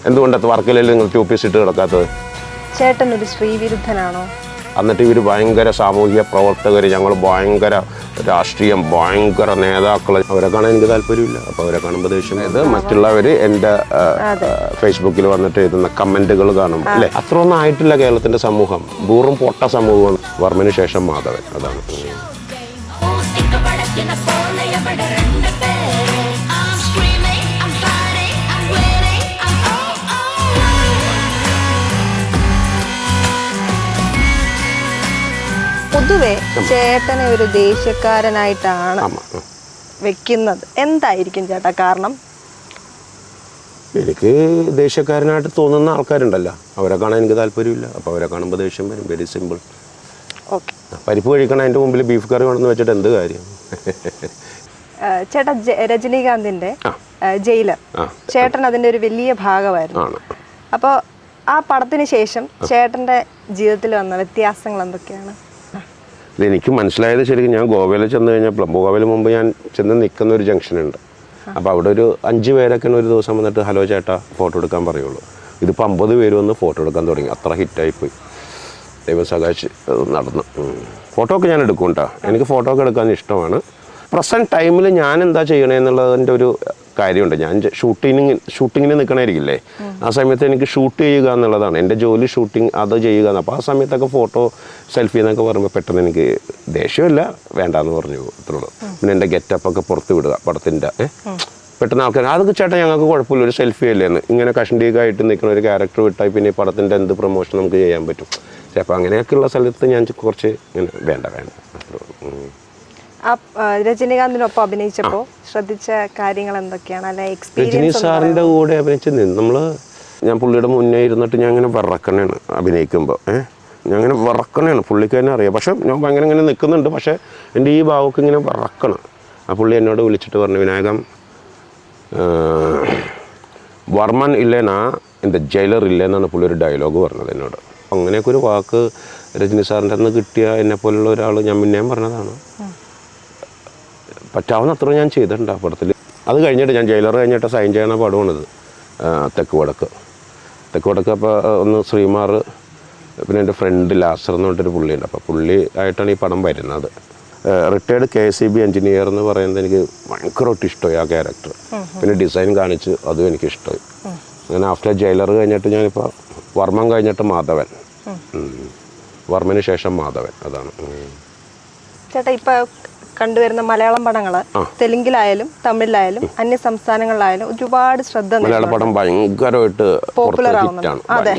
എന്തുകൊണ്ടത് വർക്കലല്ലേ നിങ്ങൾ 2 പീസ് ഇട്ട് കിടക്കാത്തത്? ചേട്ടൻ ഒരു സ്ത്രീവിരുദ്ധനാണോ? എന്നിട്ട് ഇവർ ഭയങ്കര സാമൂഹിക പ്രവർത്തകർ, ഞങ്ങൾ ഭയങ്കര രാഷ്ട്രീയം, ഭയങ്കര നേതാക്കൾ, അവരെ കാണാൻ എനിക്ക് താല്പര്യമില്ല. അപ്പോൾ അവരെ കാണുമ്പോൾ ദേഷ്യം. ഇത് മറ്റുള്ളവർ എൻ്റെ ഫേസ്ബുക്കിൽ വന്നിട്ട് എഴുതുന്ന കമൻറ്റുകൾ കാണും അല്ലേ? അത്രയൊന്നും ആയിട്ടില്ല കേരളത്തിൻ്റെ സമൂഹം. വെറും പൊട്ട സമൂഹമാണ്. വർമ്മന് ശേഷം മാധവൻ, അതാണ്. പൊതുവെ ചേട്ടനെ ഒരു ദേഷ്യക്കാരനായിട്ടാണ് വെക്കുന്നത്. എന്തായിരിക്കും ചേട്ടാ കാരണം? എനിക്ക് ദേഷ്യക്കാരനായിട്ട് തോന്നുന്ന ആൾക്കാരുണ്ടല്ലോ, അവരെ കാണാൻ എനിക്ക് താല്പര്യമില്ല. അപ്പോൾ അവരെ കാണുമ്പോൾ ദേഷ്യം വരും. Very simple. ഓക്കെ. പരിപ്പ് കഴിക്കണം, അതിൻ്റെ മുമ്പിൽ ബീഫ് കറി കൊണ്ടെന്ന് വെച്ചിട്ട് എന്ത് കാര്യം? ചേട്ടാ രജനീകാന്തിൻ്റെ ജയിലർ, ചേട്ടൻ അതിൻ്റെ ഒരു വലിയ ഭാഗമായിരുന്നു. അപ്പോൾ ആ പടത്തിന് ശേഷം ചേട്ടൻ്റെ ജീവിതത്തിൽ വന്ന വ്യത്യാസങ്ങൾ എന്തൊക്കെയാണ്? എനിക്ക് മനസ്സിലായത് ശരിക്കും ഞാൻ ഗോവയിൽ ചെന്ന് കഴിഞ്ഞപ്പോൾ, ഗോവയിൽ മുമ്പ് ഞാൻ ചെന്ന് നിൽക്കുന്ന ഒരു ജംഗ്ഷനുണ്ട്. അപ്പോൾ അവിടെ ഒരു 5 പേരൊക്കെ ഒരു ദിവസം വന്നിട്ട് ഹലോ ചേട്ടാ ഫോട്ടോ എടുക്കാൻ പറയുള്ളൂ. ഇതിപ്പോൾ 50 പേര് വന്ന് ഫോട്ടോ എടുക്കാൻ തുടങ്ങി. അത്ര ഹിറ്റായിപ്പോയി. ദൈവം സഹായിച്ച് നടന്നു. ഫോട്ടോ ഒക്കെ ഞാൻ എടുക്കും കേട്ടോ. എനിക്ക് ഫോട്ടോ ഒക്കെ എടുക്കാൻ ഇഷ്ടമാണ്. പ്രസൻറ്റ് ടൈമിൽ ഞാൻ എന്താ ചെയ്യണമെന്നുള്ളതിൻ്റെ ഒരു കാര്യമുണ്ട്. ഞാൻ ഷൂട്ടിങ്ങിന് നിൽക്കണമായിരിക്കില്ലേ, ആ സമയത്ത് എനിക്ക് ഷൂട്ട് ചെയ്യുക എന്നുള്ളതാണ് എൻ്റെ ജോലി. ഷൂട്ടിങ് അത് ചെയ്യുക. അപ്പോൾ ആ സമയത്തൊക്കെ ഫോട്ടോ സെൽഫി എന്നൊക്കെ പറയുമ്പോൾ പെട്ടെന്ന് എനിക്ക് ദേഷ്യമില്ല, വേണ്ടാന്ന് പറഞ്ഞു പോകും. അത്രയുള്ളൂ. പിന്നെ എൻ്റെ ഗെറ്റപ്പൊക്കെ പുറത്ത് വിടുക പടത്തിൻ്റെ. പെട്ടെന്ന് ആൾക്കാർ അതൊക്കെ ചേട്ടാ ഞങ്ങൾക്ക് കുഴപ്പമില്ല, ഒരു സെൽഫി അല്ലേന്ന്. ഇങ്ങനെ കഷണ്ടിയൊക്കെ നിൽക്കുന്ന ഒരു ക്യാരക്ടർ വിട്ടാൽ പിന്നെ ഈ പടത്തിൻ്റെ എന്ത് പ്രൊമോഷൻ നമുക്ക് ചെയ്യാൻ പറ്റും? അപ്പോൾ അങ്ങനെയൊക്കെയുള്ള സ്ഥലത്ത് ഞാൻ കുറച്ച് ഇങ്ങനെ വേണ്ട രജനീകാന്തിനൊപ്പം അഭിനയിച്ചപ്പോൾ ശ്രദ്ധിച്ച കാര്യങ്ങൾ എന്തൊക്കെയാണ്? അല്ലെ രജനി സാറിൻ്റെ കൂടെ അഭിനയിച്ച് ഞാൻ പുള്ളിയുടെ മുന്നേ ഇരുന്നിട്ട് ഞാൻ ഇങ്ങനെ വിറക്കണേണ് അഭിനയിക്കുമ്പോൾ. ഞാൻ ഇങ്ങനെ വിറക്കണേണ്, പുള്ളിക്ക് തന്നെ അറിയാം. പക്ഷെ ഞാൻ ഭയങ്കര ഇങ്ങനെ നിൽക്കുന്നുണ്ട്, പക്ഷേ എൻ്റെ ഈ ഭാവമൊക്കെ ഇങ്ങനെ വിറക്കണം. ആ പുള്ളി എന്നോട് വിളിച്ചിട്ട് പറഞ്ഞു, വിനായകം വർമ്മൻ ഇല്ലേനാ എൻ്റെ ജയിലർ ഇല്ലേന്നാണ് പുള്ളി ഒരു ഡയലോഗ് പറഞ്ഞത് എന്നോട്. അങ്ങനെയൊക്കെ ഒരു വാക്ക് രജനി സാറിൻ്റെ അന്ന് കിട്ടിയ എന്നെപ്പോലുള്ള ഒരാൾ ഞാൻ പിന്നെയും പറഞ്ഞതാണ്. പറ്റാവുന്ന അത്ര ഞാൻ ചെയ്തിട്ടുണ്ട് ആ പടത്തിൽ. അത് കഴിഞ്ഞിട്ട് ഞാൻ ജയിലർ കഴിഞ്ഞിട്ട് സൈൻ ചെയ്യണ പടമാണിത്, തെക്ക് വടക്ക്. അപ്പോൾ ഒന്ന് ശ്രീമാർ, പിന്നെ എൻ്റെ ഫ്രണ്ട് ലാസർ എന്ന് പറഞ്ഞിട്ടൊരു പുള്ളിയുണ്ട്. അപ്പോൾ പുള്ളി ആയിട്ടാണ് ഈ പടം വരുന്നത്. റിട്ടയർഡ് KCB എഞ്ചിനീയർ എന്ന് പറയുന്നത് എനിക്ക് ഭയങ്കരമായിട്ട് ഇഷ്ടമായി ആ ക്യാരക്ടർ. പിന്നെ ഡിസൈൻ കാണിച്ച് അതും എനിക്കിഷ്ടമായി. അങ്ങനെ ആഫ്റ്റർ ജയിലർ കഴിഞ്ഞിട്ട് ഞാനിപ്പോൾ വർമ്മൻ കഴിഞ്ഞിട്ട് മാധവൻ, വർമ്മന് ശേഷം മാധവൻ, അതാണ്. ചേട്ടാ ഇപ്പോൾ കണ്ടുവരുന്ന മലയാളം പടങ്ങൾ തെലുങ്കിലായാലും തമിഴിലായാലും അന്യ സംസ്ഥാനങ്ങളിലായാലും ഒരുപാട് ശ്രദ്ധ, മലയാള പടം ഭയങ്കരമായിട്ട് പോപ്പുലർ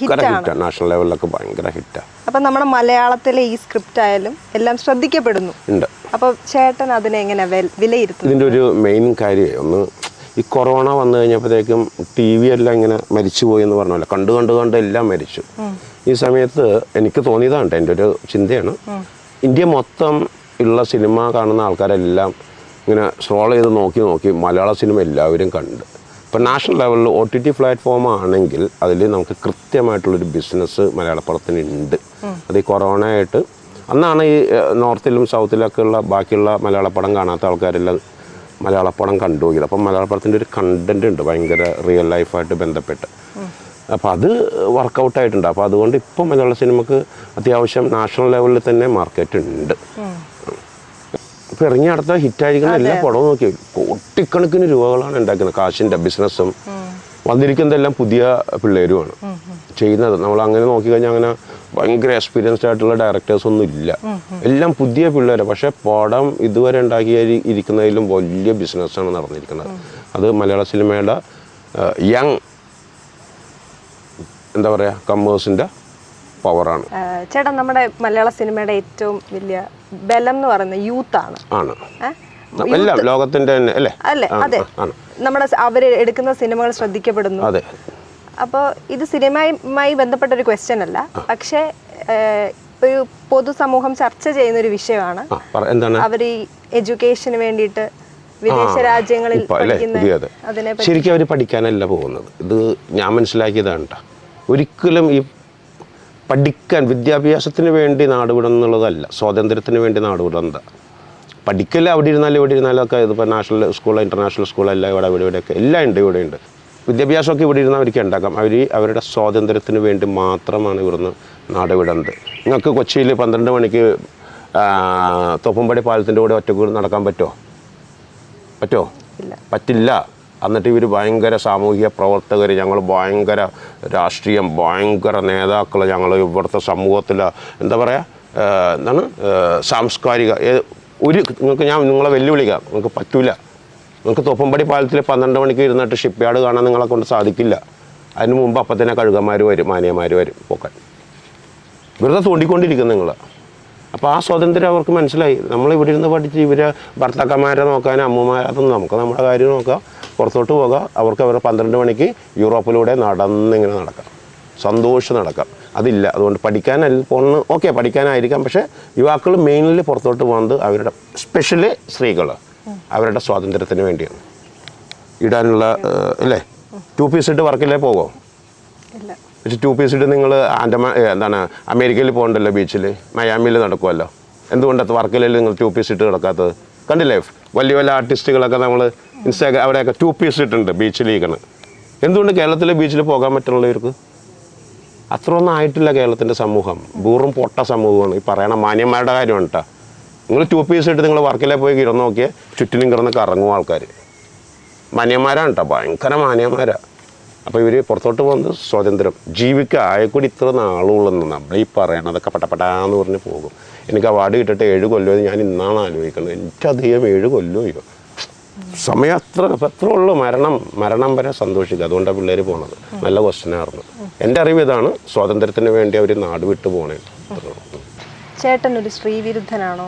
ഹിറ്റാണ്, നാഷണൽ ലെവലിലൊക്കെ ഭയങ്കര ഹിറ്റാണ്. അപ്പം നമ്മുടെ മലയാളത്തിലെ ഈ സ്ക്രിപ്റ്റ് ആയാലും എല്ലാം ശ്രദ്ധിക്കപ്പെടുന്നു. അപ്പോൾ ചേട്ടൻ അതിനെ എങ്ങനെ വിലയിരുത്തുന്നു? ഇതിൻ്റെ ഒരു മെയിൻ കാര്യം ഒന്ന്, ഈ കൊറോണ വന്നു കഴിഞ്ഞപ്പോഴത്തേക്കും TV എല്ലാം ഇങ്ങനെ മരിച്ചുപോയി എന്ന് പറഞ്ഞല്ലോ, കണ്ട് എല്ലാം മരിച്ചു. ഈ സമയത്ത് എനിക്ക് തോന്നിയതാണ്, എൻ്റെ ഒരു ചിന്തയാണ്, ഇന്ത്യ മൊത്തം ഉള്ള സിനിമ കാണുന്ന ആൾക്കാരെല്ലാം ഇങ്ങനെ സ്ക്രോൾ ചെയ്ത് നോക്കി മലയാള സിനിമ എല്ലാവരും കണ്ട്. ഇപ്പം നാഷണൽ ലെവലിൽ OTT പ്ലാറ്റ്ഫോം ആണെങ്കിൽ അതിൽ നമുക്ക് കൃത്യമായിട്ടുള്ളൊരു ബിസിനസ് മലയാള പടത്തിന് ഉണ്ട്. അത് ഈ കൊറോണ ആയിട്ട് അന്നാണ് ഈ നോർത്തിലും സൗത്തിലൊക്കെ ഉള്ള ബാക്കിയുള്ള മലയാള പടം കാണാത്ത ആൾക്കാരെല്ലാം മലയാള പടം കണ്ടുപോയത്. അപ്പം മലയാള പടത്തിൻ്റെ ഒരു കണ്ടൻറ് ഉണ്ട് ഭയങ്കര റിയൽ ലൈഫായിട്ട് ബന്ധപ്പെട്ട്. അപ്പോൾ അത് വർക്കൗട്ടായിട്ടുണ്ട്. അപ്പോൾ അതുകൊണ്ട് ഇപ്പം മലയാള സിനിമക്ക് അത്യാവശ്യം നാഷണൽ ലെവലിൽ തന്നെ മാർക്കറ്റ് ഉണ്ട്. ഇപ്പം ഇറങ്ങി അടുത്ത ഹിറ്റായിരിക്കുന്ന എല്ലാ പടവും നോക്കി കോടിക്കണക്കിന് രൂപകളാണ് ഉണ്ടാക്കുന്നത്. കാശിൻ്റെ ബിസിനസ്സും വന്നിരിക്കുന്നതെല്ലാം പുതിയ പിള്ളേരുമാണ് ചെയ്യുന്നത്. നമ്മൾ അങ്ങനെ നോക്കിക്കഴിഞ്ഞാൽ അങ്ങനെ ഭയങ്കര എക്സ്പീരിയൻസ്ഡ് ആയിട്ടുള്ള ഡയറക്ടേഴ്സൊന്നും ഇല്ല, എല്ലാം പുതിയ പിള്ളേർ. പക്ഷേ പടം ഇതുവരെ ഉണ്ടാക്കിയിരിക്കുന്നതിലും വലിയ ബിസിനസ്സാണ് നടന്നിരിക്കുന്നത്. അത് മലയാള സിനിമയുടെ യങ് എന്താ പറയുക കമ്മേഴ്സിൻ്റെ പവറാണ്. ചേട്ടാ നമ്മുടെ മലയാള സിനിമയുടെ ഏറ്റവും വലിയ ബലം എന്ന് പറയുന്നത് യൂത്താണ്. എല്ലാം ലോകത്തിൻ്റെ അല്ലേ? അതെ, നമ്മുടെ അവർ എടുക്കുന്ന സിനിമകൾ ശ്രദ്ധിക്കപ്പെടുന്നു. അതെ. അപ്പോൾ ഇത് സിനിമയുമായി ബന്ധപ്പെട്ട ഒരു ക്വസ്റ്റ്യൻ അല്ല, പക്ഷേ ഒരു പൊതുസമൂഹം ചർച്ച ചെയ്യുന്ന ഒരു വിഷയമാണ്. അവർ ഈ എഡ്യൂക്കേഷന് വേണ്ടിയിട്ട് വിദേശ രാജ്യങ്ങളിൽ ശരിക്കും അവർ പഠിക്കാനല്ല പോകുന്നത്. ഇത് ഞാൻ മനസ്സിലാക്കിയതാണ്. ഒരിക്കലും ഈ പഠിക്കാൻ വിദ്യാഭ്യാസത്തിന് വേണ്ടി നാടുവിടണം എന്നുള്ളതല്ല, സ്വാതന്ത്ര്യത്തിന് വേണ്ടി നാടുവിടുന്നത്. പഠിക്കൽ അവിടെ ഇരുന്നാലും ഇവിടെ ഇരുന്നാലും ഒക്കെ ഇതിപ്പോൾ നാഷണൽ സ്കൂൾ ഇൻ്റർനാഷണൽ സ്കൂൾ എല്ലാം ഇവിടെയൊക്കെ എല്ലാം ഉണ്ട്, ഇവിടെയുണ്ട്. വിദ്യാഭ്യാസമൊക്കെ ഇവിടെ ഇരുന്ന് അവർക്ക് ഉണ്ടാക്കാം. അവരുടെ സ്വാതന്ത്ര്യത്തിന് വേണ്ടി മാത്രമാണ് ഇവിടുന്ന് നാട് വിടുന്നത്. നിങ്ങൾക്ക് കൊച്ചിയിൽ 12 മണിക്ക് തോപ്പുംപടി പാലത്തിൻ്റെ കൂടെ ഒറ്റക്ക് നടക്കാൻ പറ്റുമോ? പറ്റില്ല. എന്നിട്ട് ഇവർ ഭയങ്കര സാമൂഹിക പ്രവർത്തകർ, ഞങ്ങൾ ഭയങ്കര രാഷ്ട്രീയം, ഭയങ്കര നേതാക്കൾ, ഞങ്ങൾ ഇവിടുത്തെ സമൂഹത്തിൽ എന്താ പറയുക, സാംസ്കാരിക നിങ്ങളെ വെല്ലുവിളിക്കാം. നിങ്ങൾക്ക് പറ്റില്ല. നിങ്ങൾക്ക് തോപ്പുംപടി പാലത്തിൽ 12 മണിക്ക് ഇരുന്നിട്ട് ഷിപ്പ് യാർഡ് കാണാൻ നിങ്ങളെ കൊണ്ട് സാധിക്കില്ല. അതിന് മുമ്പ് അപ്പം തന്നെ കഴുകന്മാർ വരും, മാനിയന്മാർ വരും പോക്കാൻ. വെറുതെ തോണ്ടിക്കൊണ്ടിരിക്കും നിങ്ങൾ. അപ്പോൾ ആ സ്വാതന്ത്ര്യം അവർക്ക് മനസ്സിലായി. നമ്മളിവിടെ ഇരുന്ന് പഠിച്ച് ഇവരെ ഭർത്താക്കന്മാരെ നോക്കാൻ, അമ്മമാരെ, അതൊന്നും നമുക്ക് നമ്മുടെ കാര്യം നോക്കാം, പുറത്തോട്ട് പോകാം. അവർക്ക് 12 മണിക്ക് യൂറോപ്പിലൂടെ നടന്നിങ്ങനെ നടക്കാം, സന്തോഷം നടക്കാം. അതില്ല. അതുകൊണ്ട് പഠിക്കാനല്ല പഠിക്കാനായിരിക്കാം. പക്ഷേ യുവാക്കൾ മെയിൻലി പുറത്തോട്ട് പോകുന്നത് അവരുടെ, സ്പെഷ്യലി സ്ത്രീകൾ, അവരുടെ സ്വാതന്ത്ര്യത്തിന് വേണ്ടിയാണ്. ഇടാനുള്ള അല്ലേ, 2 പീസ് ഇട്ട് വർക്കിലേ പോകോ? പക്ഷേ 2 പീസ് ഇട്ട് നിങ്ങൾ അമേരിക്കയിൽ പോകണ്ടല്ലോ, ബീച്ചിൽ മയാമിയിൽ നടക്കുമല്ലോ. എന്തുകൊണ്ടത് വർക്കിലേ നിങ്ങൾ 2 പീസ് ഇട്ട് കിടക്കാത്തത്? കണ്ടില്ലേ, വലിയ ആർട്ടിസ്റ്റുകളൊക്കെ നമ്മൾ അവിടെയൊക്കെ 2 പീസ് ഇട്ടുണ്ട് ബീച്ചിലേക്കാണ്. എന്തുകൊണ്ട് കേരളത്തിലെ ബീച്ചിൽ പോകാൻ പറ്റുള്ളവർക്ക്? അത്രയൊന്നും ആയിട്ടില്ല കേരളത്തിൻ്റെ സമൂഹം. വെറും പൊട്ട സമൂഹമാണ്. ഈ പറയണ മാന്യന്മാരുടെ കാര്യമാണ് കേട്ടോ. നിങ്ങൾ 2 പീസ് ഇട്ട് നിങ്ങൾ വർക്കിലേ പോയി കിടന്ന് നോക്കിയാൽ ചുറ്റിനും കിടന്ന് കറങ്ങും ആൾക്കാർ. മാന്യന്മാരാണ് കേട്ടോ, ഭയങ്കര മാന്യന്മാരാണ്. അപ്പോൾ ഇവർ പുറത്തോട്ട് പോകുന്നത് സ്വാതന്ത്ര്യം, ജീവിക്കുക. ആയക്കൂടി ഇത്ര നാളുള്ളെന്ന് നമ്മൾ ഈ പറയണതൊക്കെ പട്ടപ്പട്ടാന്ന് പറഞ്ഞ് പോകും. എനിക്ക് അവാർഡ് കിട്ടിയിട്ട് 7 കൊല്ലം ഞാൻ ഇന്നാണ് ആലോചിക്കുന്നത്. എനിക്കധികം 7 കൊല്ലമോ സമയം അത്ര ഉള്ളൂ. മരണം വരെ സന്തോഷിക്കുക. അതുകൊണ്ടാണ് പിള്ളേർ പോണത്. നല്ല ക്വസ്റ്റ്യനായിരുന്നു. എൻ്റെ അറിവ് ഇതാണ്, സ്വാതന്ത്ര്യത്തിന് വേണ്ടി അവർ നാട് വിട്ടു പോകണേ. ചേട്ടൻ ഒരു സ്ത്രീവിരുദ്ധനാണോ?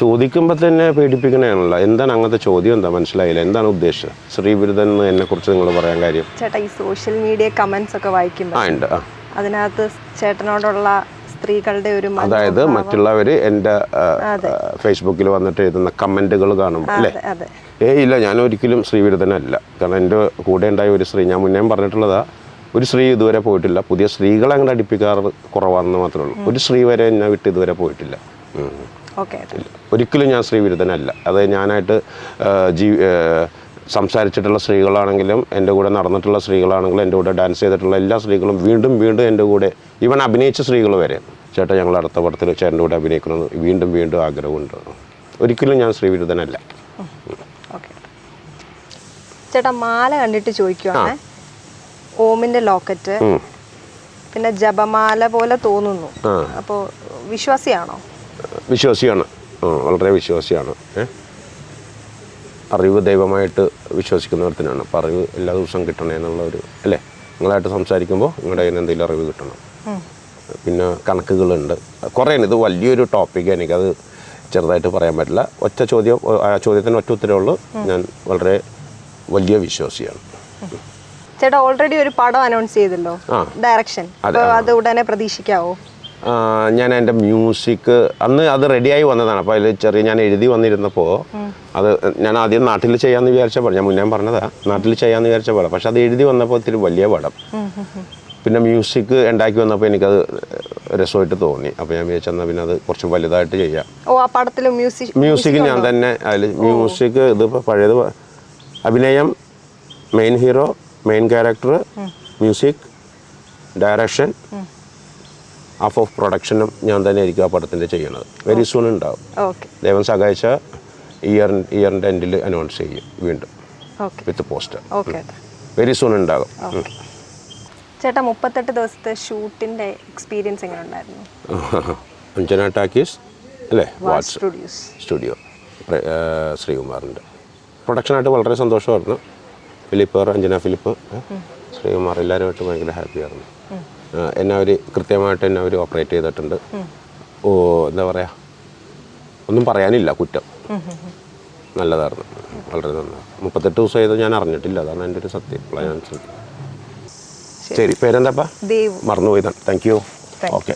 ചോദിക്കുമ്പോൾ തന്നെ പേടിപ്പിക്കണേയാണല്ലോ. എന്താണ് അങ്ങനത്തെ ചോദ്യം? എന്താ മനസ്സിലായില്ല, എന്താണ് ഉദ്ദേശം? സ്ത്രീവിരുദ്ധൻ എന്നെ കുറിച്ച് നിങ്ങൾ പറയാൻ കാര്യം? ചേട്ടാ, ഈ സോഷ്യൽ മീഡിയ കമന്റ്സ് ഒക്കെ വായിക്കുമ്പോൾ അതിനകത്ത് ചേട്ടനോടുള്ള സ്ത്രീകളുടെ ഒരു, അതായത് മറ്റുള്ളവർ എൻ്റെ ഫേസ്ബുക്കിൽ വന്നിട്ട് എഴുതുന്ന കമൻറ്റുകൾ കാണുമ്പോൾ അല്ലേ, ഇല്ല, ഞാൻ ഒരിക്കലും സ്ത്രീവിരുദ്ധനല്ല. കാരണം എൻ്റെ കൂടെ ഉണ്ടായ ഒരു സ്ത്രീ, ഞാൻ മുന്നേ പറഞ്ഞിട്ടുള്ളതാ, ഒരു സ്ത്രീ ഇതുവരെ പോയിട്ടില്ല. പുതിയ സ്ത്രീകളെ അങ്ങനെ അടുപ്പിക്കാറ് കുറവാണെന്ന് മാത്രമേ ഉള്ളൂ. ഒരു സ്ത്രീ വരെ എന്നെ വിട്ട് ഇതുവരെ പോയിട്ടില്ല. ഒരിക്കലും ഞാൻ സ്ത്രീവിരുദ്ധനല്ല. അത് ഞാനായിട്ട് സംസാരിച്ചിട്ടുള്ള സ്ത്രീകളാണെങ്കിലും, എൻ്റെ കൂടെ നടന്നിട്ടുള്ള സ്ത്രീകളാണെങ്കിലും, എൻ്റെ കൂടെ ഡാൻസ് ചെയ്തിട്ടുള്ള എല്ലാ സ്ത്രീകളും വീണ്ടും എൻ്റെ കൂടെ, ഈവൻ അഭിനയിച്ച സ്ത്രീകൾ വരെ, ചേട്ടാ ഞങ്ങൾ അടുത്ത പടത്തിൽ ചേട്ടൻ്റെ കൂടെ അഭിനയിക്കണമെന്ന് വീണ്ടും ആഗ്രഹമുണ്ട്. ഒരിക്കലും ഞാൻ സ്ത്രീവിരുദ്ധനല്ല. ചേട്ടാ, മാല കണ്ടിട്ട് ചോദിക്കുവാണ്, ഓമിൻ്റെ ലോക്കറ്റ്, പിന്നെ ജപമാല പോലെ തോന്നുന്നു. അപ്പോൾ വിശ്വാസിയാണോ? വിശ്വാസിയാണ്, വളരെ വിശ്വാസിയാണ്. അറിവ് ദൈവമായിട്ട് വിശ്വസിക്കുന്നവർത്തിനാണ്. അപ്പോൾ അറിവ് എല്ലാ ദിവസവും കിട്ടണേ എന്നുള്ള ഒരു അല്ലേ, നിങ്ങളായിട്ട് സംസാരിക്കുമ്പോൾ നിങ്ങളുടെ കയ്യിൽ നിന്ന് എന്തെങ്കിലും അറിവ് കിട്ടണം. പിന്നെ കണക്കുകളുണ്ട് കുറേ. ഇത് വലിയൊരു ടോപ്പിക്ക്, എനിക്കത് ചെറുതായിട്ട് പറയാൻ പറ്റില്ല. ചോദ്യത്തിന് ഒറ്റ ഉത്തരവേ ഉള്ളൂ. ഞാൻ വളരെ വലിയ വിശ്വാസിയാണ്. ചേട്ടാ, ഓൾറെഡി ഒരു പടം അനൗൺസ് ചെയ്തല്ലോ, ഡയറക്ഷൻ. അത് ഉടനെ പ്രതീക്ഷിക്കാവോ? ഞാൻ എൻ്റെ മ്യൂസിക് അത് റെഡിയായി വന്നതാണ്. അപ്പോൾ അതിൽ ഞാൻ എഴുതി വന്നിരുന്നപ്പോൾ അത് ഞാൻ ആദ്യം നാട്ടിൽ ചെയ്യാമെന്ന് വിചാരിച്ച പടം, ഞാൻ മുന്നേ പറഞ്ഞതാ, നാട്ടിൽ ചെയ്യാമെന്ന് വിചാരിച്ച പടം. പക്ഷെ അത് എഴുതി വന്നപ്പോൾ ഇത്തിരി വലിയ പടം. പിന്നെ മ്യൂസിക് ഉണ്ടാക്കി വന്നപ്പോൾ എനിക്കത് രസമായിട്ട് തോന്നി. അപ്പോൾ ഞാൻ വിചാരിച്ചെന്നാൽ പിന്നെ അത് കുറച്ച് വലുതായിട്ട് ചെയ്യാം. മ്യൂസിക് ഞാൻ തന്നെ അതിൽ മ്യൂസിക്, ഇതിപ്പോൾ പഴയത്, അഭിനയം, main hero, main character, music, direction, half of പ്രൊഡക്ഷനും ഞാൻ തന്നെ ആയിരിക്കും ആ പടത്തിൻ്റെ ചെയ്യണത്. വെരി സൂൺ ഉണ്ടാവും. ദൈവം സഹായിച്ച ഇയറിൻ്റെ എൻഡിൽ അനൗൺസ് ചെയ്യും വീണ്ടും വിത്ത് പോസ്റ്റർ. വെരി സൂൺ ഉണ്ടാകും. ചേട്ടാ, 38 ദിവസത്തെ ഷൂട്ടിൻ്റെ എക്സ്പീരിയൻസ് എങ്ങനെ ഉണ്ടായിരുന്നു? അഞ്ജന ടാക്കീസ് അല്ലേ, വാട്സ് സ്റ്റുഡിയോ, ശ്രീകുമാറിൻ്റെ പ്രൊഡക്ഷനായിട്ട് വളരെ സന്തോഷമായിരുന്നു. അഞ്ജന ഫിലിപ്പ്, ശ്രീകുമാർ, എല്ലാവരുമായിട്ട് ഭയങ്കര ഹാപ്പിയായിരുന്നു. കൃത്യമായിട്ട് എന്നെ അവർ ഓപ്പറേറ്റ് ചെയ്തിട്ടുണ്ട്. എന്താ പറയുക, ഒന്നും പറയാനില്ല, കുറ്റം. നല്ലതായിരുന്നു, വളരെ നന്നായി. 38 ദിവസം ചെയ്ത് ഞാൻ അറിഞ്ഞിട്ടില്ല, അതാണ് എൻ്റെ ഒരു സത്യം. ഞാൻ ശരി, പേരെന്താപ്പാ? മറന്നുപോയതാണ്. Thank you. ഓക്കെ.